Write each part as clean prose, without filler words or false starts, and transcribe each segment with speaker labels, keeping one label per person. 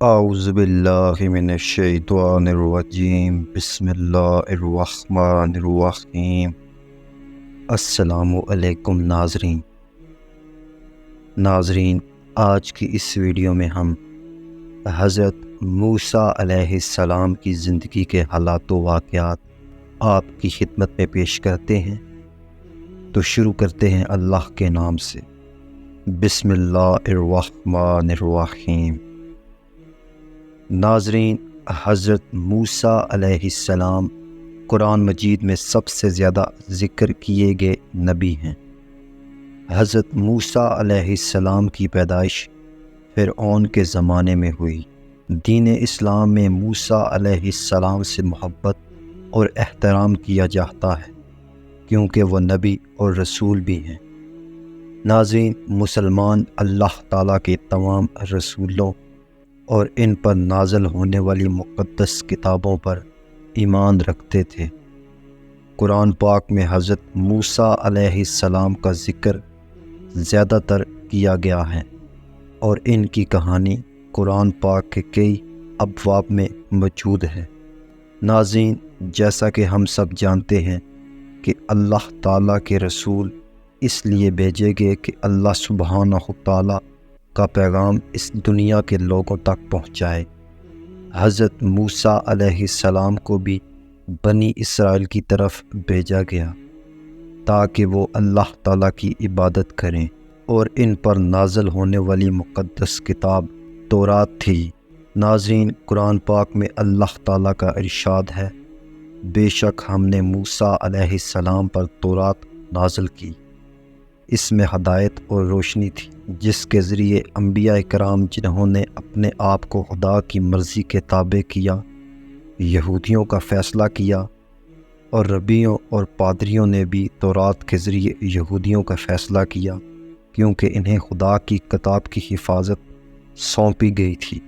Speaker 1: اعوذ باللہ من الشیطان الرجیم بسم اللہ الرحمن الرحیم۔ السلام علیکم ناظرین، آج کی اس ویڈیو میں ہم حضرت موسیٰ علیہ السلام کی زندگی کے حالات و واقعات آپ کی خدمت میں پیش کرتے ہیں۔ تو شروع کرتے ہیں اللہ کے نام سے، بسم اللہ الرحمن الرحیم۔ ناظرین، حضرت موسیٰ علیہ السلام قرآن مجید میں سب سے زیادہ ذکر کیے گئے نبی ہیں۔ حضرت موسیٰ علیہ السلام کی پیدائش فرعون کے زمانے میں ہوئی۔ دین اسلام میں موسیٰ علیہ السلام سے محبت اور احترام کیا جاتا ہے کیونکہ وہ نبی اور رسول بھی ہیں۔ ناظرین، مسلمان اللہ تعالیٰ کے تمام رسولوں اور ان پر نازل ہونے والی مقدس کتابوں پر ایمان رکھتے تھے۔ قرآن پاک میں حضرت موسیٰ علیہ السلام کا ذکر زیادہ تر کیا گیا ہے اور ان کی کہانی قرآن پاک کے کئی ابواب میں موجود ہے۔ ناظرین، جیسا کہ ہم سب جانتے ہیں کہ اللہ تعالیٰ کے رسول اس لیے بھیجے گئے کہ اللہ سبحانہ تعالیٰ کا پیغام اس دنیا کے لوگوں تک پہنچائے۔ حضرت موسیٰ علیہ السلام کو بھی بنی اسرائیل کی طرف بھیجا گیا تاکہ وہ اللہ تعالیٰ کی عبادت کریں، اور ان پر نازل ہونے والی مقدس کتاب تورات تھی۔ ناظرین، قرآن پاک میں اللہ تعالیٰ کا ارشاد ہے، بے شک ہم نے موسیٰ علیہ السلام پر تورات نازل کی۔ اس میں ہدایت اور روشنی تھی جس کے ذریعے انبیاء کرام جنہوں نے اپنے آپ کو خدا کی مرضی کے تابع کیا، یہودیوں کا فیصلہ کیا، اور ربیوں اور پادریوں نے بھی تورات کے ذریعے یہودیوں کا فیصلہ کیا کیونکہ انہیں خدا کی کتاب کی حفاظت سونپی گئی تھی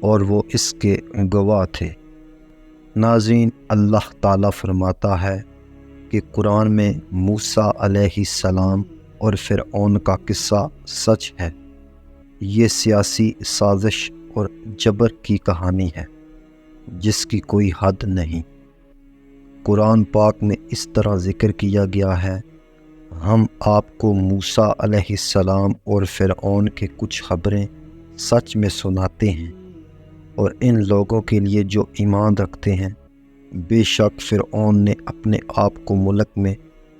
Speaker 1: اور وہ اس کے گواہ تھے۔ ناظرین، اللہ تعالیٰ فرماتا ہے کہ قرآن میں موسیٰ علیہ السلام اور فرعون کا قصہ سچ ہے۔ یہ سیاسی سازش اور جبر کی کہانی ہے جس کی کوئی حد نہیں۔ قرآن پاک میں اس طرح ذکر کیا گیا ہے، ہم آپ کو موسیٰ علیہ السلام اور فرعون کے کچھ خبریں سچ میں سناتے ہیں، اور ان لوگوں کے لیے جو ایمان رکھتے ہیں، بے شک فرعون نے اپنے آپ کو ملک میں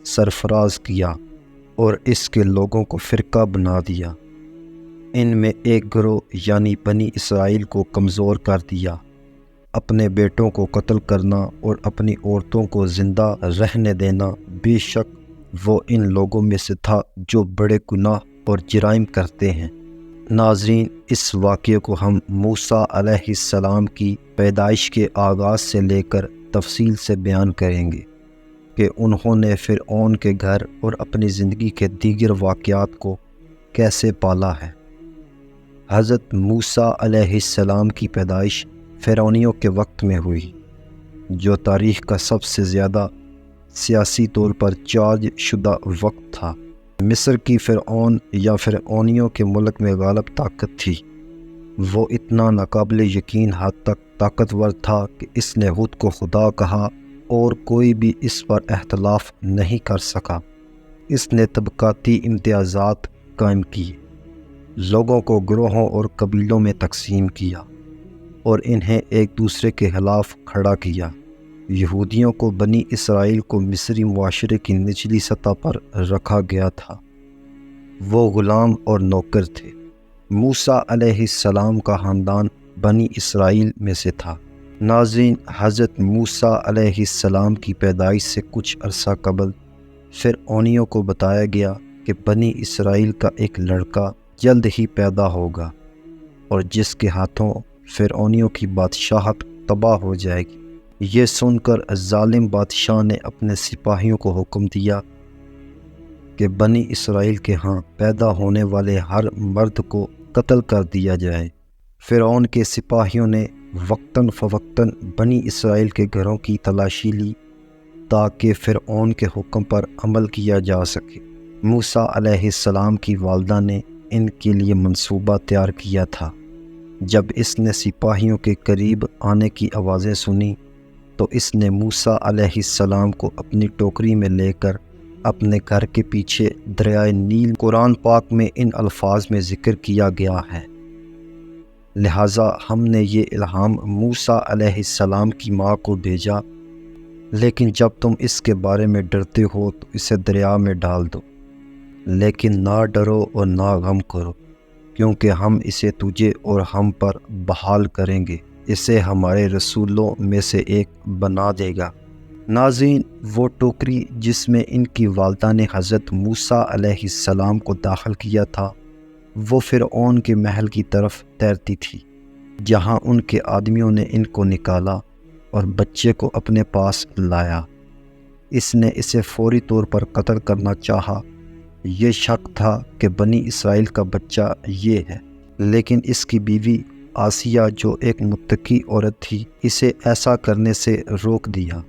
Speaker 1: سرفراز کیا اور اس کے لوگوں کو فرقہ بنا دیا۔ ان میں ایک گروہ یعنی بنی اسرائیل کو کمزور کر دیا۔ اپنے بیٹوں کو قتل کرنا اور اپنی عورتوں کو زندہ رہنے دینا، بے شک وہ ان لوگوں میں سے تھا جو بڑے گناہ اور جرائم کرتے ہیں۔ ناظرین، اس واقعے کو ہم موسیٰ علیہ السلام کی پیدائش کے آغاز سے لے کر تفصیل سے بیان کریں گے کہ انہوں نے فرعون کے گھر اور اپنی زندگی کے دیگر واقعات کو کیسے پالا ہے۔ حضرت موسیٰ علیہ السلام کی پیدائش فرعونیوں کے وقت میں ہوئی، جو تاریخ کا سب سے زیادہ سیاسی طور پر چارج شدہ وقت تھا۔ مصر کی فرعون یا فرعونیوں کے ملک میں غالب طاقت تھی۔ وہ اتنا ناقابل یقین حد تک طاقتور تھا کہ اس نے خود کو خدا کہا اور کوئی بھی اس پر اختلاف نہیں کر سکا۔ اس نے طبقاتی امتیازات قائم کیے، لوگوں کو گروہوں اور قبیلوں میں تقسیم کیا اور انہیں ایک دوسرے کے خلاف کھڑا کیا۔ یہودیوں کو بنی اسرائیل کو مصری معاشرے کی نچلی سطح پر رکھا گیا تھا۔ وہ غلام اور نوکر تھے۔ موسیٰ علیہ السلام کا خاندان بنی اسرائیل میں سے تھا۔ ناظرین، حضرت موسیٰ علیہ السلام کی پیدائش سے کچھ عرصہ قبل فرعونیوں کو بتایا گیا کہ بنی اسرائیل کا ایک لڑکا جلد ہی پیدا ہوگا اور جس کے ہاتھوں فرعونیوں کی بادشاہت تباہ ہو جائے گی۔ یہ سن کر ظالم بادشاہ نے اپنے سپاہیوں کو حکم دیا کہ بنی اسرائیل کے ہاں پیدا ہونے والے ہر مرد کو قتل کر دیا جائے۔ فرعون کے سپاہیوں نے وقتاً فوقتاً بنی اسرائیل کے گھروں کی تلاشی لی تاکہ فرعون کے حکم پر عمل کیا جا سکے۔ موسیٰ علیہ السلام کی والدہ نے ان کے لیے منصوبہ تیار کیا تھا۔ جب اس نے سپاہیوں کے قریب آنے کی آوازیں سنی تو اس نے موسیٰ علیہ السلام کو اپنی ٹوکری میں لے کر اپنے گھر کے پیچھے دریائے نیل قرآن پاک میں ان الفاظ میں ذکر کیا گیا ہے، لہٰذا ہم نے یہ الہام موسیٰ علیہ السلام کی ماں کو بھیجا، لیکن جب تم اس کے بارے میں ڈرتے ہو تو اسے دریا میں ڈال دو، لیکن نہ ڈرو اور نہ غم کرو، کیونکہ ہم اسے تجھے اور ہم پر بحال کریں گے، اسے ہمارے رسولوں میں سے ایک بنا دے گا۔ ناظرین، وہ ٹوکری جس میں ان کی والدہ نے حضرت موسیٰ علیہ السلام کو داخل کیا تھا وہ فرعون کے محل کی طرف تیرتی تھی، جہاں ان کے آدمیوں نے ان کو نکالا اور بچے کو اپنے پاس لایا۔ اس نے اسے فوری طور پر قتل کرنا چاہا، یہ شک تھا کہ بنی اسرائیل کا بچہ یہ ہے، لیکن اس کی بیوی آسیہ جو ایک متقی عورت تھی اسے ایسا کرنے سے روک دیا۔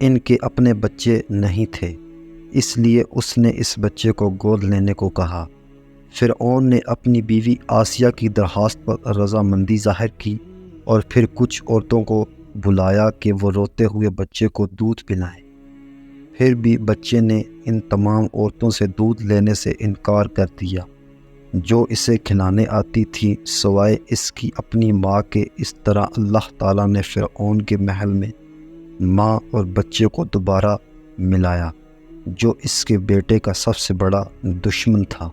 Speaker 1: ان کے اپنے بچے نہیں تھے، اس لیے اس نے اس بچے کو گود لینے کو کہا۔ فرعون نے اپنی بیوی آسیہ کی درخواست پر رضامندی ظاہر کی اور پھر کچھ عورتوں کو بلایا کہ وہ روتے ہوئے بچے کو دودھ پلائیں۔ پھر بھی بچے نے ان تمام عورتوں سے دودھ لینے سے انکار کر دیا جو اسے کھلانے آتی تھی، سوائے اس کی اپنی ماں کے۔ اس طرح اللہ تعالیٰ نے فرعون کے محل میں ماں اور بچے کو دوبارہ ملایا، جو اس کے بیٹے کا سب سے بڑا دشمن تھا۔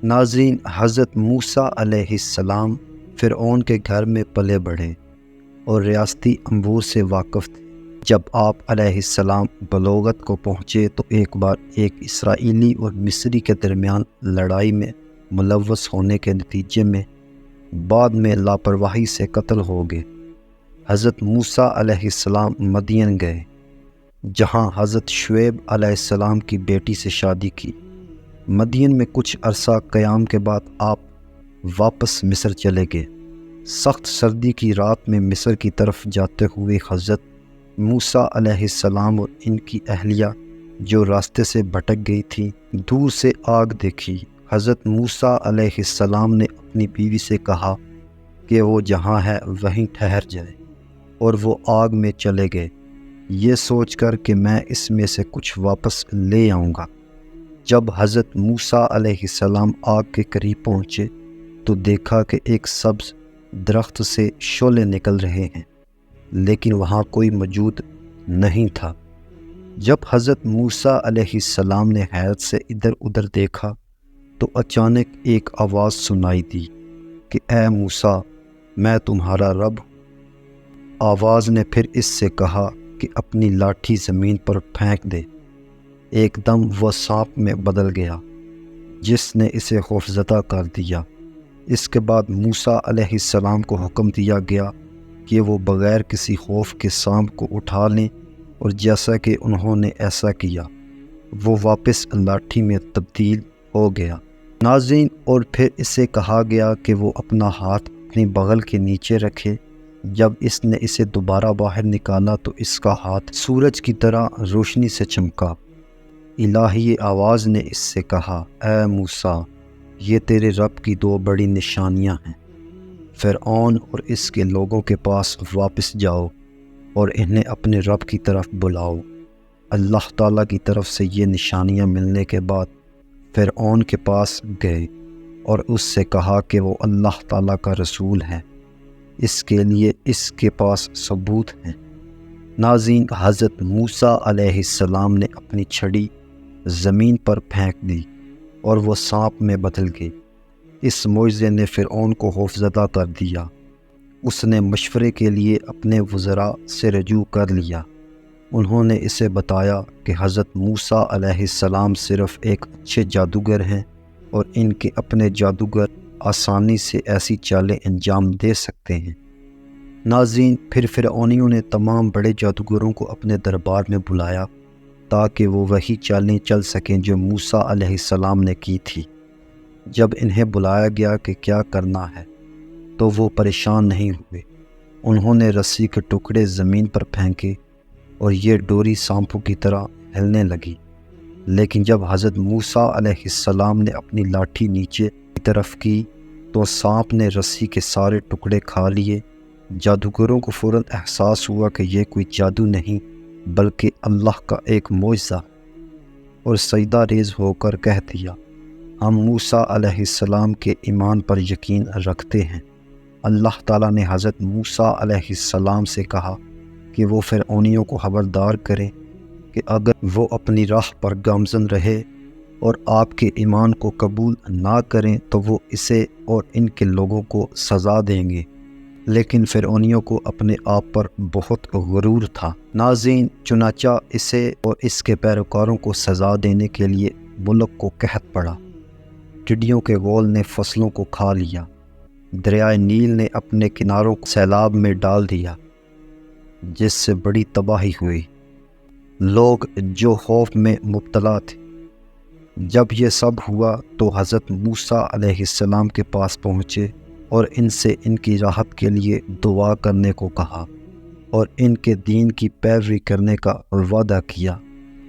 Speaker 1: ناظرین، حضرت موسیٰ علیہ السلام فرعون کے گھر میں پلے بڑھے اور ریاستی امور سے واقف تھے۔ جب آپ علیہ السلام بلوغت کو پہنچے تو ایک بار ایک اسرائیلی اور مصری کے درمیان لڑائی میں ملوث ہونے کے نتیجے میں بعد میں لاپرواہی سے قتل ہو گئے۔ حضرت موسیٰ علیہ السلام مدین گئے، جہاں حضرت شعیب علیہ السلام کی بیٹی سے شادی کی۔ مدین میں کچھ عرصہ قیام کے بعد آپ واپس مصر چلے گئے۔ سخت سردی کی رات میں مصر کی طرف جاتے ہوئے حضرت موسیٰ علیہ السلام اور ان کی اہلیہ جو راستے سے بھٹک گئی تھی دور سے آگ دیکھی۔ حضرت موسیٰ علیہ السلام نے اپنی بیوی سے کہا کہ وہ جہاں ہے وہیں ٹھہر جائے، اور وہ آگ میں چلے گئے، یہ سوچ کر کہ میں اس میں سے کچھ واپس لے آؤں گا۔ جب حضرت موسیٰ علیہ السلام آگ کے قریب پہنچے تو دیکھا کہ ایک سبز درخت سے شعلے نکل رہے ہیں، لیکن وہاں کوئی موجود نہیں تھا۔ جب حضرت موسیٰ علیہ السلام نے حیرت سے ادھر ادھر دیکھا تو اچانک ایک آواز سنائی دی کہ اے موسیٰ، میں تمہارا رب ہوں۔ آواز نے پھر اس سے کہا کہ اپنی لاٹھی زمین پر پھینک دے۔ ایک دم وہ سانپ میں بدل گیا، جس نے اسے خوفزدہ کر دیا۔ اس کے بعد موسیٰ علیہ السلام کو حکم دیا گیا کہ وہ بغیر کسی خوف کے سانپ کو اٹھا لیں، اور جیسا کہ انہوں نے ایسا کیا، وہ واپس لاٹھی میں تبدیل ہو گیا۔ ناظرین، اور پھر اسے کہا گیا کہ وہ اپنا ہاتھ اپنی بغل کے نیچے رکھے۔ جب اس نے اسے دوبارہ باہر نکالا تو اس کا ہاتھ سورج کی طرح روشنی سے چمکا۔ الہی آواز نے اس سے کہا، اے موسیٰ، یہ تیرے رب کی دو بڑی نشانیاں ہیں۔ فرعون اور اس کے لوگوں کے پاس واپس جاؤ اور انہیں اپنے رب کی طرف بلاؤ۔ اللہ تعالیٰ کی طرف سے یہ نشانیاں ملنے کے بعد فرعون کے پاس گئے اور اس سے کہا کہ وہ اللہ تعالیٰ کا رسول ہے، اس کے لیے اس کے پاس ثبوت ہیں۔ ناظرین، حضرت موسیٰ علیہ السلام نے اپنی چھڑی زمین پر پھینک دی اور وہ سانپ میں بدل گئی۔ اس معجزے نے فرعون کو خوفزدہ کر دیا۔ اس نے مشورے کے لیے اپنے وزراء سے رجوع کر لیا۔ انہوں نے اسے بتایا کہ حضرت موسیٰ علیہ السلام صرف ایک اچھے جادوگر ہیں اور ان کے اپنے جادوگر آسانی سے ایسی چالیں انجام دے سکتے ہیں۔ ناظرین، پھر فرعونیوں نے تمام بڑے جادوگروں کو اپنے دربار میں بلایا تاکہ وہ وہی چالیں چل سکیں جو موسیٰ علیہ السلام نے کی تھی۔ جب انہیں بلایا گیا کہ کیا کرنا ہے تو وہ پریشان نہیں ہوئے۔ انہوں نے رسی کے ٹکڑے زمین پر پھینکے اور یہ ڈوری سانپوں کی طرح ہلنے لگی، لیکن جب حضرت موسیٰ علیہ السلام نے اپنی لاٹھی نیچے کی طرف کی تو سانپ نے رسی کے سارے ٹکڑے کھا لیے۔ جادوگروں کو فوراً احساس ہوا کہ یہ کوئی جادو نہیں بلکہ اللہ کا ایک معجزہ، اور سجدہ ریز ہو کر کہہ دیا، ہم موسیٰ علیہ السلام کے ایمان پر یقین رکھتے ہیں۔ اللہ تعالیٰ نے حضرت موسیٰ علیہ السلام سے کہا کہ وہ فرعونیوں کو خبردار کریں کہ اگر وہ اپنی راہ پر گامزن رہے اور آپ کے ایمان کو قبول نہ کریں تو وہ اسے اور ان کے لوگوں کو سزا دیں گے۔ لیکن فرعونیوں کو اپنے آپ پر بہت غرور تھا۔ ناظرین، چنانچہ اسے اور اس کے پیروکاروں کو سزا دینے کے لیے ملک کو قحط پڑا۔ ٹڈیوں کے غول نے فصلوں کو کھا لیا۔ دریائے نیل نے اپنے کناروں کو سیلاب میں ڈال دیا، جس سے بڑی تباہی ہوئی۔ لوگ جو خوف میں مبتلا تھے۔ جب یہ سب ہوا تو حضرت موسیٰ علیہ السلام کے پاس پہنچے اور ان سے ان کی راحت کے لیے دعا کرنے کو کہا اور ان کے دین کی پیروی کرنے کا وعدہ کیا۔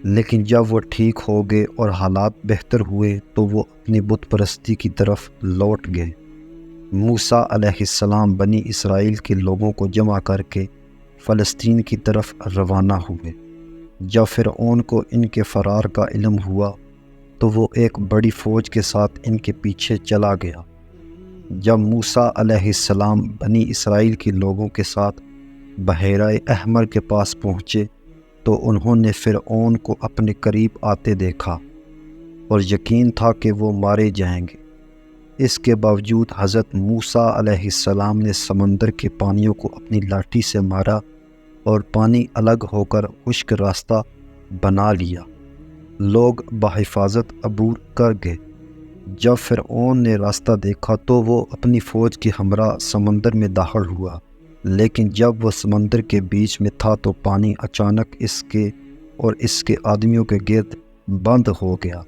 Speaker 1: لیکن جب وہ ٹھیک ہو گئے اور حالات بہتر ہوئے تو وہ اپنی بت پرستی کی طرف لوٹ گئے۔ موسیٰ علیہ السلام بنی اسرائیل کے لوگوں کو جمع کر کے فلسطین کی طرف روانہ ہوئے۔ جب فرعون کو ان کے فرار کا علم ہوا تو وہ ایک بڑی فوج کے ساتھ ان کے پیچھے چلا گیا۔ جب موسیٰ علیہ السلام بنی اسرائیل کے لوگوں کے ساتھ بحیرہ احمر کے پاس پہنچے تو انہوں نے فرعون کو اپنے قریب آتے دیکھا اور یقین تھا کہ وہ مارے جائیں گے۔ اس کے باوجود حضرت موسیٰ علیہ السلام نے سمندر کے پانیوں کو اپنی لاٹھی سے مارا اور پانی الگ ہو کر خشک راستہ بنا لیا۔ لوگ بحفاظت عبور کر گئے۔ جب فرعون نے راستہ دیکھا تو وہ اپنی فوج کے ہمراہ سمندر میں داخل ہوا، لیکن جب وہ سمندر کے بیچ میں تھا تو پانی اچانک اس کے اور اس کے آدمیوں کے گرد بند ہو گیا۔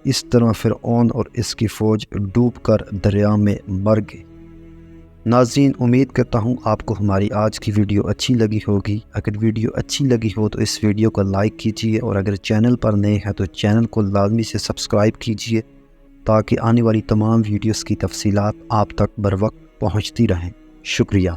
Speaker 1: اس طرح فرعون اور اس کی فوج ڈوب کر دریا میں مر گئے۔ ناظرین، امید کرتا ہوں آپ کو ہماری آج کی ویڈیو اچھی لگی ہوگی۔ اگر ویڈیو اچھی لگی ہو تو اس ویڈیو کو لائک کیجیے، اور اگر چینل پر نئے ہیں تو چینل کو لازمی سے سبسکرائب کیجیے تاکہ آنے والی تمام ویڈیوز کی تفصیلات آپ تک بر وقت پہنچتی رہیں۔ شکریہ۔